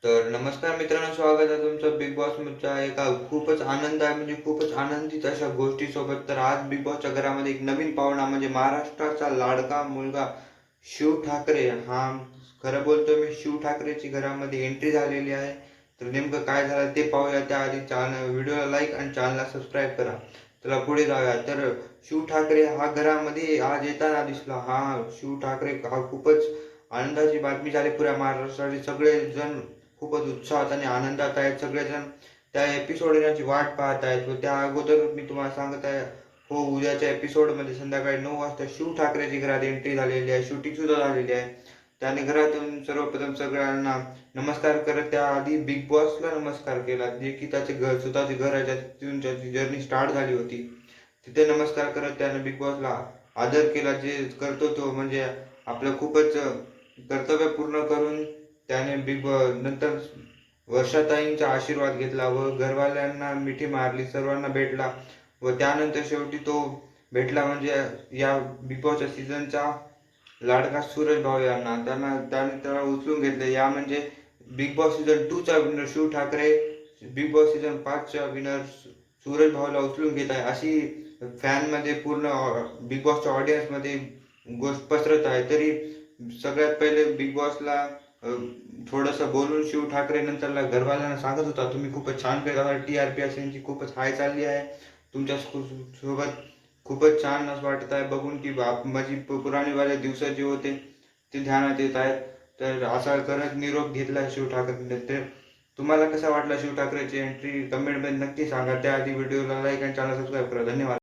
तर नमस्कार मित्रांनो, स्वागत आहे तुमचं बिग बॉसच्या एका खूपच आनंद आहे म्हणजे खूपच आनंदित अशा गोष्टीसोबत. तर आज बिग बॉसच्या घरामध्ये एक नवीन पाहुणा म्हणजे महाराष्ट्राचा लाडका मुलगा शिव ठाकरे हा, खरं बोलतो मी, शिव ठाकरेची घरामध्ये एंट्री झालेली आहे. तर नेमकं काय झालं ते पाहूया. त्याआधी व्हिडिओला लाईक आणि चॅनलला सबस्क्राईब करा. चला पुढे जाऊया. तर शिव ठाकरे हा घरामध्ये आज येताना दिसला. शिव ठाकरे हा खूपच आनंदाची बातमी झाली पुऱ्या महाराष्ट्राचे सगळेजण खूपच उत्साहात आणि आनंदात आहेत. सगळेजण त्या एपिसोड येण्याची वाट पाहत आहेत व त्या अगोदर मी तुम्हाला सांगत आहे, हो, उद्याच्या एपिसोडमध्ये संध्याकाळी 9 वाजता शिव ठाकरेची घरात एंट्री झालेली आहे. शूटिंग सुद्धा झालेली आहे. त्याने घरातून सर्वप्रथम सगळ्यांना नमस्कार करत त्याआधी बिग बॉसला नमस्कार केला, जे की त्याचे घर, स्वतःचे घर आहे, तिथून त्याची जर्नी स्टार्ट झाली होती. तिथे नमस्कार करत त्याने बिग बॉसला आदर केला. जे करतो तो म्हणजे आपलं खूपच कर्तव्य पूर्ण करून त्याने नंतर वर्षाताईंचा आशीर्वाद घेतला व घरवाल्यांना मिठी मारली, सर्वांना भेटला व त्यानंतर शेवटी तो भेटला म्हणजे या बिग बॉसच्या सीझनचा लाडका सूरज भाऊ यांना. त्याने त्याला उचलून घेतले. या म्हणजे बिग बॉस सीझन 2 चा winner Shiv Thackeray Bigg Boss season 5 चा विनर सूरज भाऊला उचलून घेत आहे, अशी फॅनमध्ये पूर्ण बिग बॉसच्या ऑडियन्समध्ये गोष्ट पसरत आहे. तरी सगळ्यात पहिले बिग बॉसला थोडंसं बोलून शिव ठाकरे नंतरला घरवाल्यांना सांगत होता, तुम्ही खूपच छान करत आहात, TRP असेंची खूपच हाय चालली आहे तुमच्या सोबत. खूपच छान असं वाटत आहे बघून की माझी पुराणीवाले दिवस जे होते ते ध्यानात येत आहेत. तर असा करत निरोप घेतला शिव ठाकरेने. तर तुम्हाला कसा वाटला शिव ठाकरेची एंट्री कमेंटमध्ये नक्की सांगा. त्याआधी व्हिडिओला लाईक आणि चॅनल सबस्क्राईब करा. धन्यवाद.